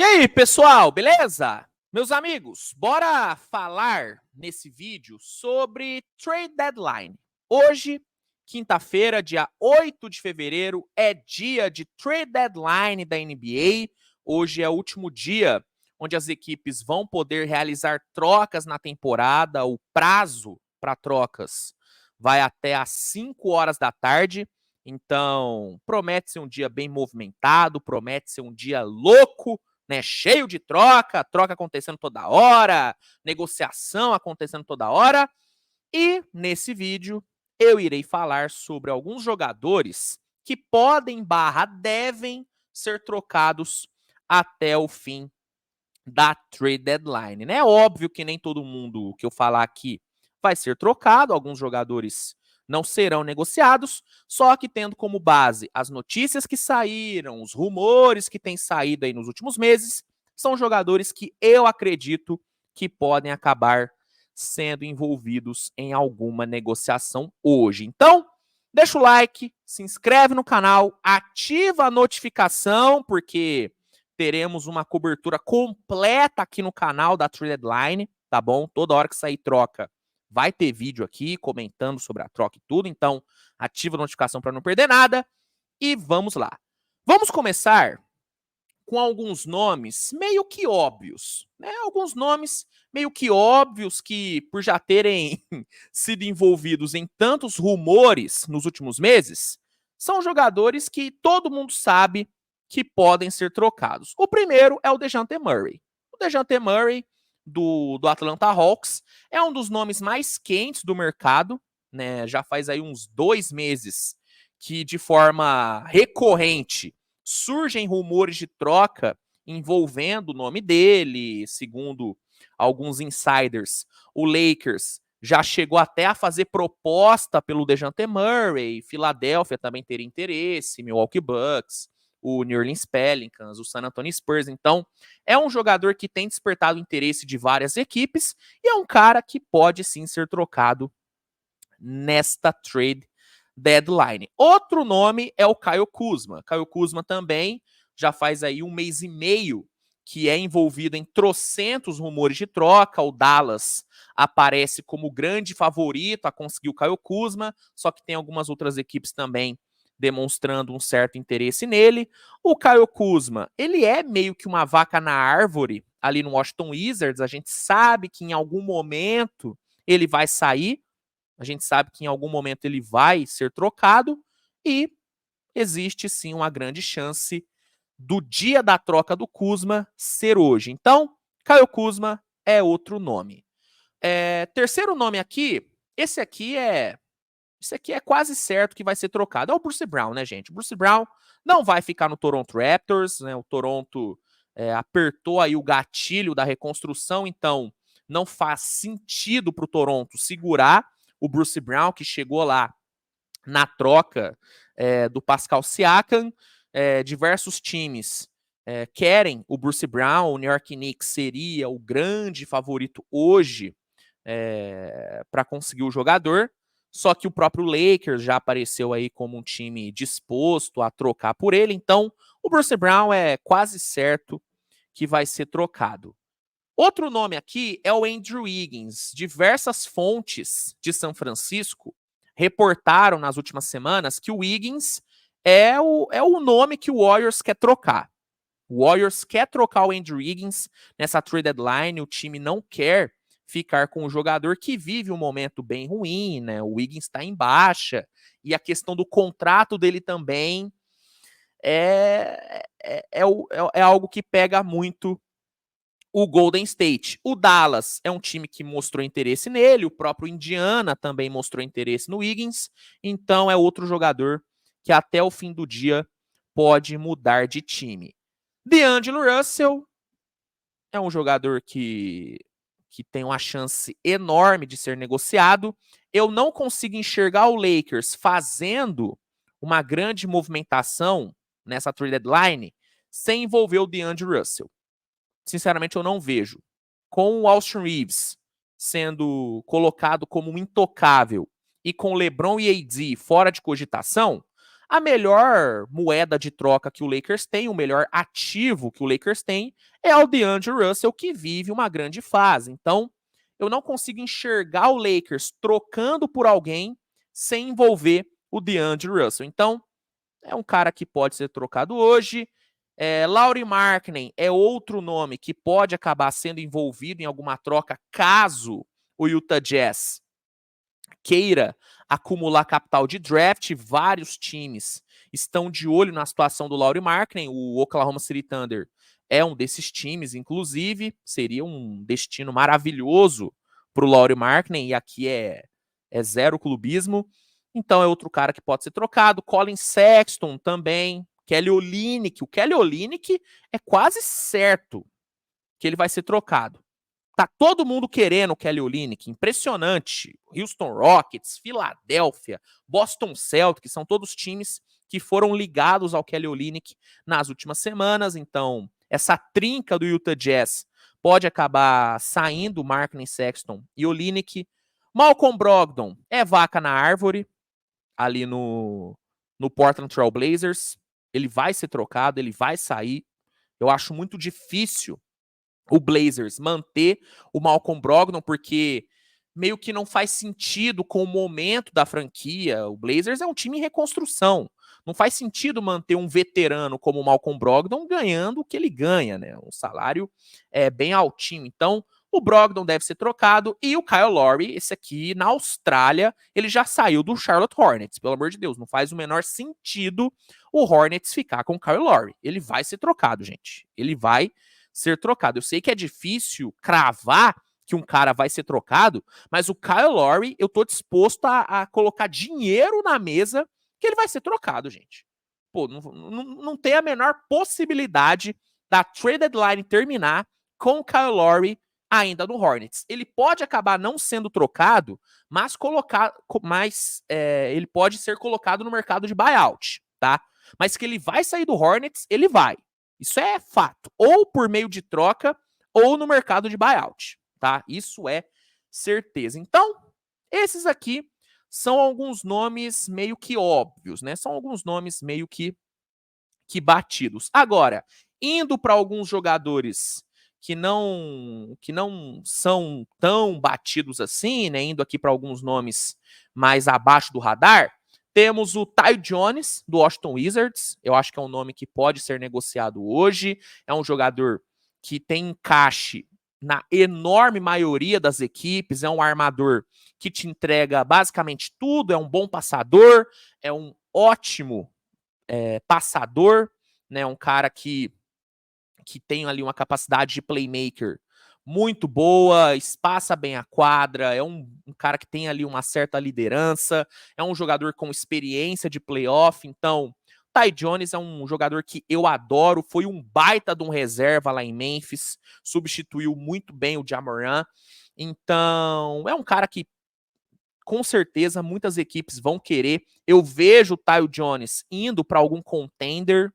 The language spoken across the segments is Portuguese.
E aí, pessoal, beleza? Meus amigos, bora falar nesse vídeo sobre Trade Deadline. Hoje, quinta-feira, dia 8 de fevereiro, é dia de Trade Deadline da NBA. Hoje é o último dia onde as equipes vão poder realizar trocas na temporada. O prazo para trocas vai até às 5 horas da tarde. Então, promete ser um dia bem movimentado, promete ser um dia louco, né, cheio de troca, troca acontecendo toda hora, negociação acontecendo toda hora. E nesse vídeo eu irei falar sobre alguns jogadores que podem barra devem ser trocados até o fim da trade deadline, né? Óbvio que nem todo mundo que eu falar aqui vai ser trocado, alguns jogadores não serão negociados, só que tendo como base as notícias que saíram, os rumores que têm saído aí nos últimos meses, são jogadores que eu acredito que podem acabar sendo envolvidos em alguma negociação hoje. Então, deixa o like, se inscreve no canal, ativa a notificação, porque teremos uma cobertura completa aqui no canal da Trade Deadline, tá bom? Toda hora que sair troca, vai ter vídeo aqui comentando sobre a troca e tudo, então ativa a notificação para não perder nada e vamos lá. Vamos começar com alguns nomes meio que óbvios, né? Alguns nomes meio que óbvios que, por já terem sido envolvidos em tantos rumores nos últimos meses, são jogadores que todo mundo sabe que podem ser trocados. O primeiro é o DeJounte Murray. O DeJounte Murray, do Atlanta Hawks, é um dos nomes mais quentes do mercado, né? Já faz aí uns 2 meses que, de forma recorrente, surgem rumores de troca envolvendo o nome dele, segundo alguns insiders. O Lakers já chegou até a fazer proposta pelo DeJounte Murray, Filadélfia também teria interesse, Milwaukee Bucks, o New Orleans Pelicans, o San Antonio Spurs. Então, é um jogador que tem despertado o interesse de várias equipes e é um cara que pode sim ser trocado nesta trade deadline. Outro nome é o Kyle Kuzma. Kyle Kuzma também já faz aí 1 mês e meio que é envolvido em trocentos rumores de troca. O Dallas aparece como grande favorito a conseguir o Kyle Kuzma, só que tem algumas outras equipes também demonstrando um certo interesse nele. O Kyle Kuzma, ele é meio que uma vaca na árvore ali no Washington Wizards. A gente sabe que em algum momento ele vai sair, a gente sabe que em algum momento ele vai ser trocado e existe sim uma grande chance do dia da troca do Kuzma ser hoje. Então, Kyle Kuzma é outro nome. Terceiro nome aqui, esse aqui é quase certo que vai ser trocado. É o Bruce Brown, né, gente? O Bruce Brown não vai ficar no Toronto Raptors, né? O Toronto apertou aí o gatilho da reconstrução, então não faz sentido para o Toronto segurar o Bruce Brown, que chegou lá na troca do Pascal Siakam. Diversos times querem o Bruce Brown. O New York Knicks seria o grande favorito hoje para conseguir o jogador. Só que o próprio Lakers já apareceu aí como um time disposto a trocar por ele. Então, o Bruce Brown é quase certo que vai ser trocado. Outro nome aqui é o Andrew Wiggins. Diversas fontes de São Francisco reportaram nas últimas semanas que o Wiggins é o nome que o Warriors quer trocar. O Warriors quer trocar o Andrew Wiggins nessa trade deadline. O time não quer ficar com o jogador que vive um momento bem ruim, né? O Wiggins está em baixa e a questão do contrato dele também é algo que pega muito o Golden State. O Dallas é um time que mostrou interesse nele, o próprio Indiana também mostrou interesse no Wiggins, então é outro jogador que até o fim do dia pode mudar de time. D'Angelo Russell é um jogador que tem uma chance enorme de ser negociado. Eu não consigo enxergar o Lakers fazendo uma grande movimentação nessa trade deadline sem envolver o D'Angelo Russell. Sinceramente, eu não vejo. Com o Austin Reeves sendo colocado como um intocável e com LeBron e AD fora de cogitação, a melhor moeda de troca que o Lakers tem, o melhor ativo que o Lakers tem, é o DeAndre Russell, que vive uma grande fase. Então, eu não consigo enxergar o Lakers trocando por alguém sem envolver o DeAndre Russell. Então, é um cara que pode ser trocado hoje. Lauri Markkanen é outro nome que pode acabar sendo envolvido em alguma troca caso o Utah Jazz queira acumular capital de draft. Vários times estão de olho na situação do Lauri Markkanen. O Oklahoma City Thunder é um desses times, inclusive. Seria um destino maravilhoso para o Lauri Markkanen, e aqui é zero clubismo. Então é outro cara que pode ser trocado. Colin Sexton também. Kelly Olynyk. O Kelly Olynyk é quase certo que ele vai ser trocado. Tá todo mundo querendo o Kelly Olynyk, impressionante. Houston Rockets, Filadélfia, Boston Celtics, são todos times que foram ligados ao Kelly Olynyk nas últimas semanas. Então, essa trinca do Utah Jazz pode acabar saindo, Markkanen, Sexton e Olynyk. Malcolm Brogdon é vaca na árvore, ali no Portland Trail Blazers. Ele vai ser trocado, ele vai sair. Eu acho muito difícil o Blazers manter o Malcolm Brogdon, porque meio que não faz sentido com o momento da franquia. O Blazers é um time em reconstrução. Não faz sentido manter um veterano como o Malcolm Brogdon ganhando o que ele ganha, né? Um salário bem altinho. Então, o Brogdon deve ser trocado. E o Kyle Lowry, esse aqui, na Austrália, ele já saiu do Charlotte Hornets. Pelo amor de Deus, não faz o menor sentido o Hornets ficar com o Kyle Lowry. Ele vai ser trocado, gente. Ele vai ser trocado. Eu sei que é difícil cravar que um cara vai ser trocado, mas o Kyle Lowry, eu tô disposto a colocar dinheiro na mesa que ele vai ser trocado, gente. Pô, não tem a menor possibilidade da trade deadline terminar com o Kyle Lowry ainda no Hornets. Ele pode acabar não sendo trocado, mas ele pode ser colocado no mercado de buyout, tá? Mas que ele vai sair do Hornets, ele vai. Isso é fato. Ou por meio de troca, ou no mercado de buyout, tá? Isso é certeza. Então, esses aqui são alguns nomes meio que óbvios, né? São alguns nomes meio que batidos. Agora, indo para alguns jogadores que não são tão batidos assim, né? Indo aqui para alguns nomes mais abaixo do radar, temos o Ty Jones, do Washington Wizards. Eu acho que é um nome que pode ser negociado hoje. É um jogador que tem encaixe na enorme maioria das equipes. É um armador que te entrega basicamente tudo. É um bom passador, é um ótimo passador, né? Um cara que tem ali uma capacidade de playmaker muito boa, espaça bem a quadra, é um cara que tem ali uma certa liderança, é um jogador com experiência de playoff. Então, Ty Jones é um jogador que eu adoro, foi um baita de um reserva lá em Memphis, substituiu muito bem o Ja Morant. Então, é um cara que com certeza muitas equipes vão querer. Eu vejo o Ty Jones indo para algum contender.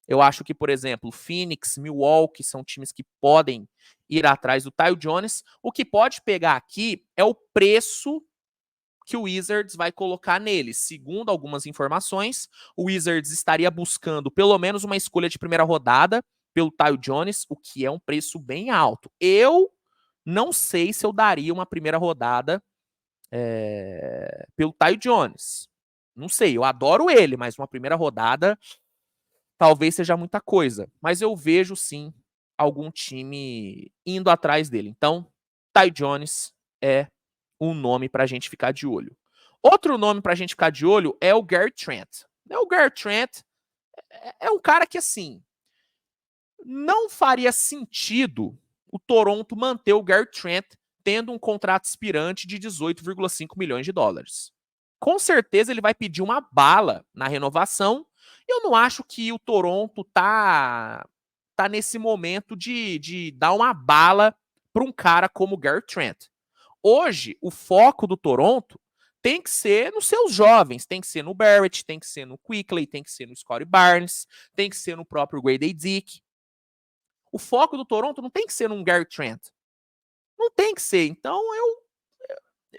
Eu acho que, por exemplo, Phoenix, Milwaukee são times que podem ir atrás do Ty Jones. O que pode pegar aqui é o preço que o Wizards vai colocar nele. Segundo algumas informações, o Wizards estaria buscando pelo menos uma escolha de primeira rodada pelo Ty Jones, o que é um preço bem alto. Eu não sei se eu daria uma primeira rodada pelo Ty Jones. Não sei, eu adoro ele, mas uma primeira rodada talvez seja muita coisa. Mas eu vejo sim algum time indo atrás dele. Então, Ty Jones é um nome para a gente ficar de olho. Outro nome para a gente ficar de olho é o Gary Trent. O Gary Trent é um cara que, assim, não faria sentido o Toronto manter o Gary Trent tendo um contrato expirante de 18,5 milhões de dólares. Com certeza ele vai pedir uma bala na renovação. Eu não acho que o Toronto tá nesse momento de dar uma bala para um cara como o Gary Trent. Hoje, o foco do Toronto tem que ser nos seus jovens, tem que ser no Barrett, tem que ser no Quickley, tem que ser no Scottie Barnes, tem que ser no próprio Grady Dick. O foco do Toronto não tem que ser num Gary Trent. Não tem que ser. Então,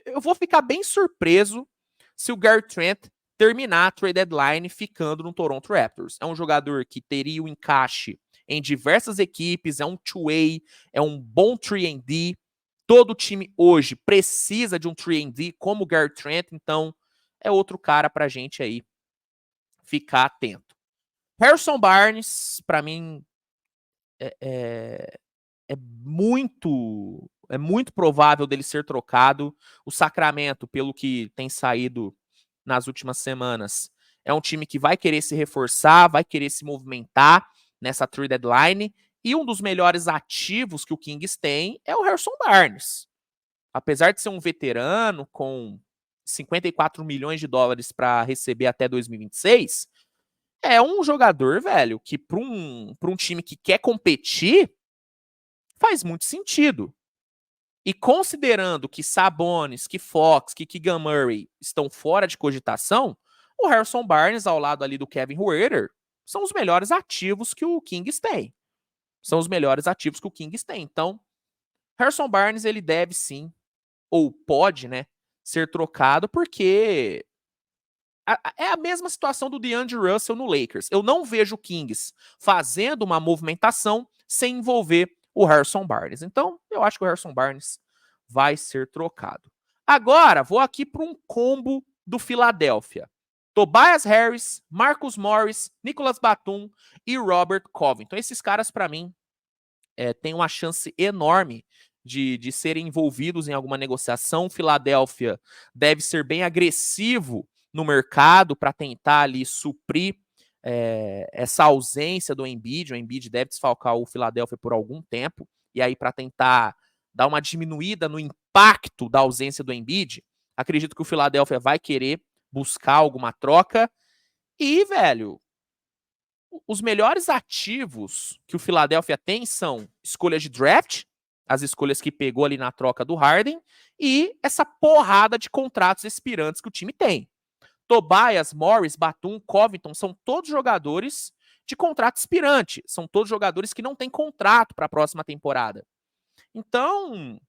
eu vou ficar bem surpreso se o Gary Trent terminar a trade deadline ficando no Toronto Raptors. É um jogador que teria o encaixe em diversas equipes, é um two-way, é um bom 3&D. Todo time hoje precisa de um 3&D como o Gary Trent, então é outro cara pra gente aí ficar atento. Harrison Barnes, pra mim, é muito provável dele ser trocado. O Sacramento, pelo que tem saído nas últimas semanas, é um time que vai querer se reforçar, vai querer se movimentar nessa trade deadline. E um dos melhores ativos que o Kings tem é o Harrison Barnes. Apesar de ser um veterano com 54 milhões de dólares para receber até 2026, é um jogador, velho, que para um time que quer competir, faz muito sentido. E considerando que Sabonis, que Fox, que Keegan Murray estão fora de cogitação, o Harrison Barnes, ao lado ali do Kevin Huerter, são os melhores ativos que o Kings tem. São os melhores ativos que o Kings tem. Então, Harrison Barnes, ele deve sim, ou pode, né, ser trocado, porque é a mesma situação do DeAndre Russell no Lakers. Eu não vejo o Kings fazendo uma movimentação sem envolver o Harrison Barnes. Então, eu acho que o Harrison Barnes vai ser trocado. Agora, vou aqui para um combo do Philadelphia. Tobias Harris, Marcus Morris, Nicolas Batum e Robert Covington. Esses caras, para mim, têm uma chance enorme de serem envolvidos em alguma negociação. Philadelphia deve ser bem agressivo no mercado para tentar ali suprir essa ausência do Embiid. O Embiid deve desfalcar o Philadelphia por algum tempo, e aí para tentar dar uma diminuída no impacto da ausência do Embiid, acredito que o Philadelphia vai querer buscar alguma troca. E, velho, os melhores ativos que o Philadelphia tem são escolhas de draft, as escolhas que pegou ali na troca do Harden, e essa porrada de contratos expirantes que o time tem. Tobias, Morris, Batum, Covington são todos jogadores de contrato expirante. São todos jogadores que não têm contrato para a próxima temporada. Então,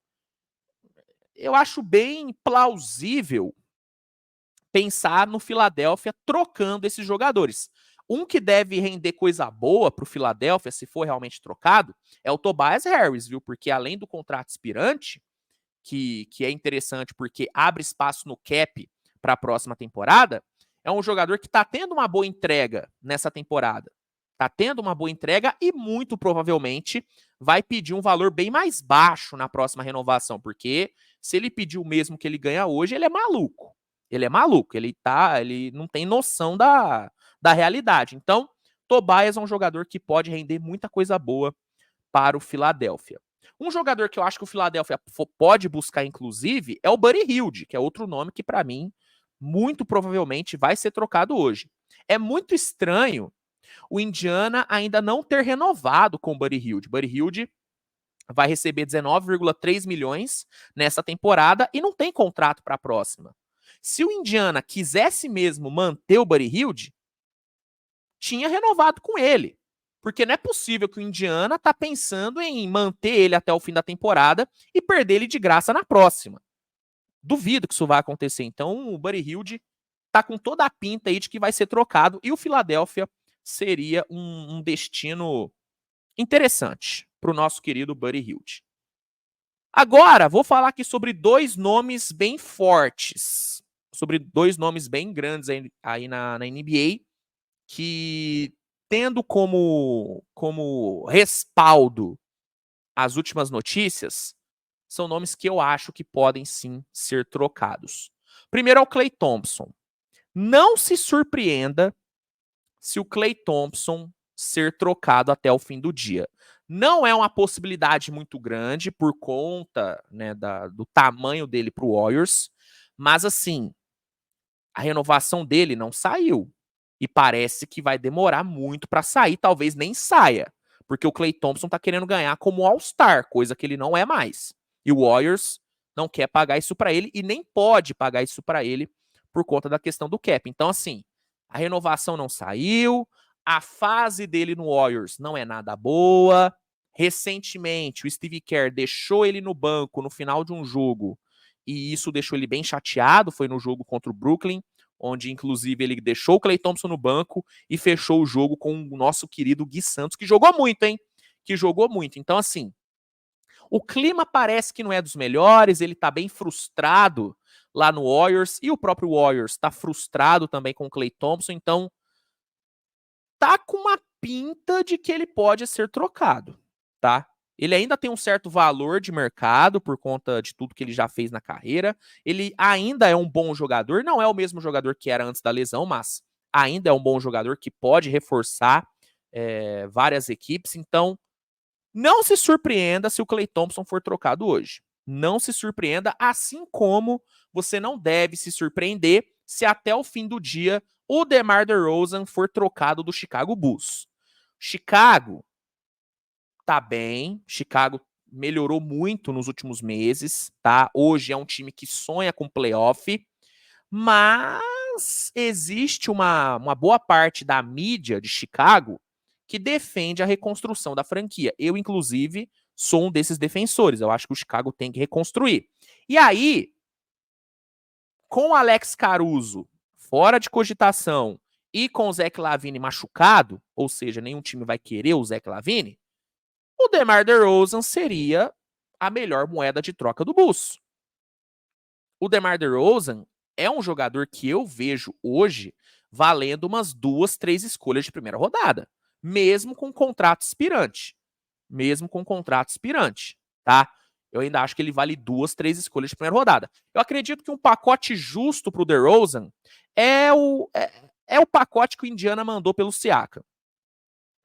eu acho bem plausível pensar no Philadelphia trocando esses jogadores. Um que deve render coisa boa para o Philadelphia, se for realmente trocado, é o Tobias Harris, viu? Porque além do contrato expirante, que é interessante porque abre espaço no cap para a próxima temporada, é um jogador que está tendo uma boa entrega nessa temporada. Está tendo uma boa entrega e muito provavelmente vai pedir um valor bem mais baixo na próxima renovação, porque se ele pedir o mesmo que ele ganha hoje, ele é maluco. Ele é maluco, ele não tem noção da realidade. Então, Tobias é um jogador que pode render muita coisa boa para o Philadelphia. Um jogador que eu acho que o Philadelphia pode buscar, inclusive, é o Buddy Hield, que é outro nome que, para mim, muito provavelmente vai ser trocado hoje. É muito estranho o Indiana ainda não ter renovado com o Buddy Hield. Buddy Hield vai receber 19,3 milhões nessa temporada e não tem contrato para a próxima. Se o Indiana quisesse mesmo manter o Buddy Hield, tinha renovado com ele. Porque não é possível que o Indiana tá pensando em manter ele até o fim da temporada e perder ele de graça na próxima. Duvido que isso vai acontecer. Então o Buddy Hield tá com toda a pinta aí de que vai ser trocado e o Philadelphia seria um destino interessante para o nosso querido Buddy Hield. Agora, vou falar aqui sobre dois nomes bem fortes, sobre dois nomes bem grandes aí na NBA, que tendo como respaldo as últimas notícias, são nomes que eu acho que podem sim ser trocados. Primeiro é o Klay Thompson. Não se surpreenda se o Klay Thompson ser trocado até o fim do dia. Não é uma possibilidade muito grande por conta, né, do tamanho dele para o Warriors, mas assim, a renovação dele não saiu. E parece que vai demorar muito para sair, talvez nem saia. Porque o Klay Thompson tá querendo ganhar como All-Star, coisa que ele não é mais. E o Warriors não quer pagar isso para ele e nem pode pagar isso para ele por conta da questão do cap. Então, assim, a renovação não saiu, a fase dele no Warriors não é nada boa. Recentemente, o Steve Kerr deixou ele no banco no final de um jogo e isso deixou ele bem chateado. Foi no jogo contra o Brooklyn, onde inclusive ele deixou o Klay Thompson no banco e fechou o jogo com o nosso querido Gui Santos, que jogou muito, hein? Que jogou muito. Então, assim, o clima parece que não é dos melhores, ele tá bem frustrado lá no Warriors, e o próprio Warriors tá frustrado também com o Klay Thompson, então tá com uma pinta de que ele pode ser trocado, tá? Ele ainda tem um certo valor de mercado por conta de tudo que ele já fez na carreira. Ele ainda é um bom jogador, não é o mesmo jogador que era antes da lesão, mas ainda é um bom jogador que pode reforçar várias equipes. Então, não se surpreenda se o Klay Thompson for trocado hoje. Não se surpreenda, assim como você não deve se surpreender se até o fim do dia o DeMar DeRozan for trocado do Chicago Bulls. Chicago tá bem, Chicago melhorou muito nos últimos meses, tá? Hoje é um time que sonha com playoff, mas existe uma boa parte da mídia de Chicago que defende a reconstrução da franquia. Eu, inclusive, sou um desses defensores. Eu acho que o Chicago tem que reconstruir. E aí, com o Alex Caruso fora de cogitação e com o Zach LaVine machucado, ou seja, nenhum time vai querer o Zach LaVine, o DeMar DeRozan seria a melhor moeda de troca do Bulls. O DeMar DeRozan é um jogador que eu vejo hoje valendo umas 2, 3 escolhas de primeira rodada, mesmo com contrato expirante. Mesmo com contrato expirante, tá? Eu ainda acho que ele vale 2, 3 escolhas de primeira rodada. Eu acredito que um pacote justo pro DeRozan é o pacote que o Indiana mandou pelo Siakam.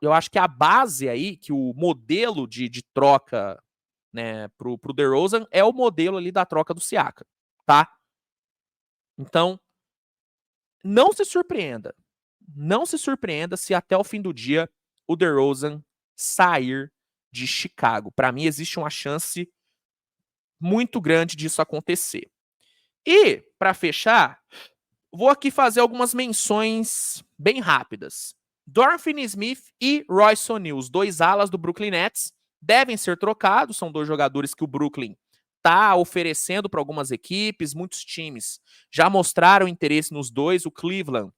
Eu acho que a base aí, que o modelo de troca, né, pro DeRozan é o modelo ali da troca do Siakam, tá? Então, não se surpreenda. Não se surpreenda se até o fim do dia o DeRozan sair de Chicago. Para mim, existe uma chance muito grande disso acontecer. E, para fechar, vou aqui fazer algumas menções bem rápidas. Dorian Finney-Smith e Royce O'Neal, os dois alas do Brooklyn Nets, devem ser trocados. São dois jogadores que o Brooklyn está oferecendo para algumas equipes. Muitos times já mostraram interesse nos dois. O Cleveland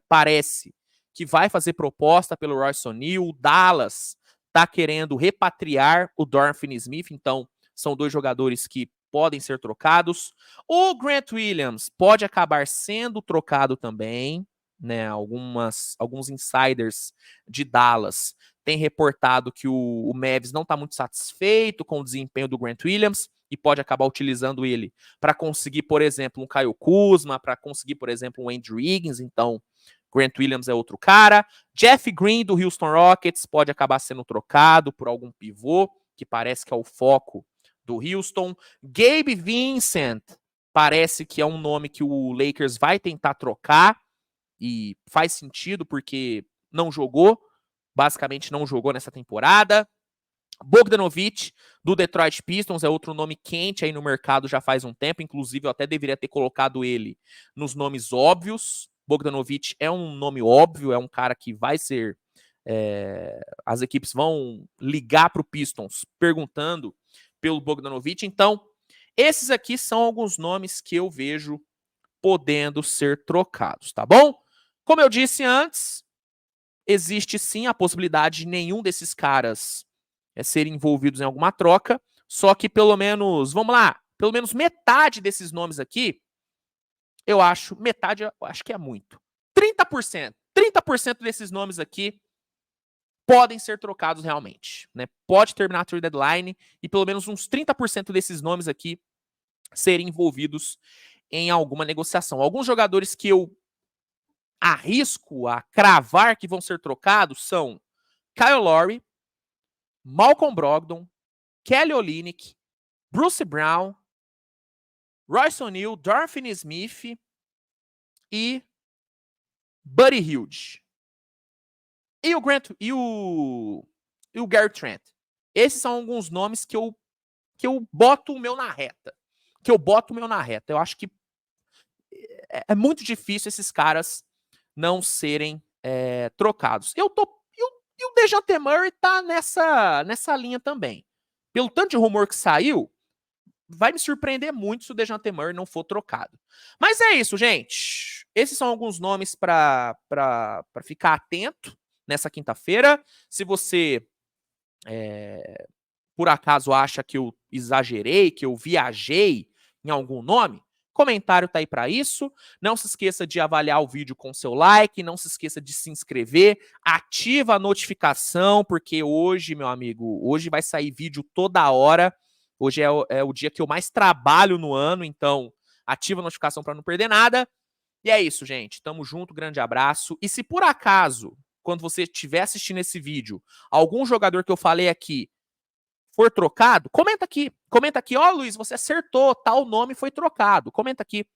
parece que vai fazer proposta pelo Royce O'Neal. O Dallas está querendo repatriar o Dorian Finney-Smith. Então, são dois jogadores que podem ser trocados. O Grant Williams pode acabar sendo trocado também, né? Alguns insiders de Dallas têm reportado que o Mavs não está muito satisfeito com o desempenho do Grant Williams e pode acabar utilizando ele para conseguir, por exemplo, um Kyle Kuzma, para conseguir, por exemplo, um Andrew Wiggins. Então, Grant Williams é outro cara. Jeff Green, do Houston Rockets, pode acabar sendo trocado por algum pivô, que parece que é o foco do Houston. Gabe Vincent parece que é um nome que o Lakers vai tentar trocar, e faz sentido porque não jogou, basicamente não jogou nessa temporada. Bogdanovic, do Detroit Pistons, é outro nome quente aí no mercado já faz um tempo, inclusive eu até deveria ter colocado ele nos nomes óbvios. Bogdanovic é um nome óbvio, é um cara que vai ser... as equipes vão ligar para o Pistons perguntando pelo Bogdanovic. Então, esses aqui são alguns nomes que eu vejo podendo ser trocados, tá bom? Como eu disse antes, existe sim a possibilidade de nenhum desses caras serem envolvidos em alguma troca, só que pelo menos, vamos lá, pelo menos metade desses nomes aqui, metade eu acho que é muito. 30% desses nomes aqui podem ser trocados realmente, né? Pode terminar a trade deadline e pelo menos uns 30% desses nomes aqui serem envolvidos em alguma negociação. Alguns jogadores que eu arrisco a cravar que vão ser trocados são Kyle Lowry, Malcolm Brogdon, Kelly Olynyk, Bruce Brown, Royce O'Neal, Dorian Finney-Smith e Buddy Hield. E o Gary Trent. Esses são alguns nomes que eu boto o meu na reta. Eu acho que é muito difícil esses caras não serem trocados. E o Dejounte Murray tá nessa linha também. Pelo tanto de rumor que saiu, vai me surpreender muito se o Dejounte Murray não for trocado. Mas é isso, gente. Esses são alguns nomes para ficar atento nessa quinta-feira. Se você, por acaso, acha que eu exagerei, que eu viajei em algum nome, comentário tá aí para isso. Não se esqueça de avaliar o vídeo com seu like, não se esqueça de se inscrever, ativa a notificação, porque hoje, meu amigo, hoje vai sair vídeo toda hora. Hoje é o dia que eu mais trabalho no ano, então ativa a notificação para não perder nada. E é isso, gente. Tamo junto, grande abraço. E se por acaso, quando você estiver assistindo esse vídeo, algum jogador que eu falei aqui for trocado, comenta aqui. Comenta aqui, ó, Luiz, você acertou, tal nome foi trocado. Comenta aqui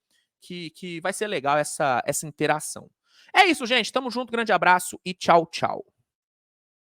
que vai ser legal essa interação. É isso, gente. Tamo junto, grande abraço e tchau, tchau.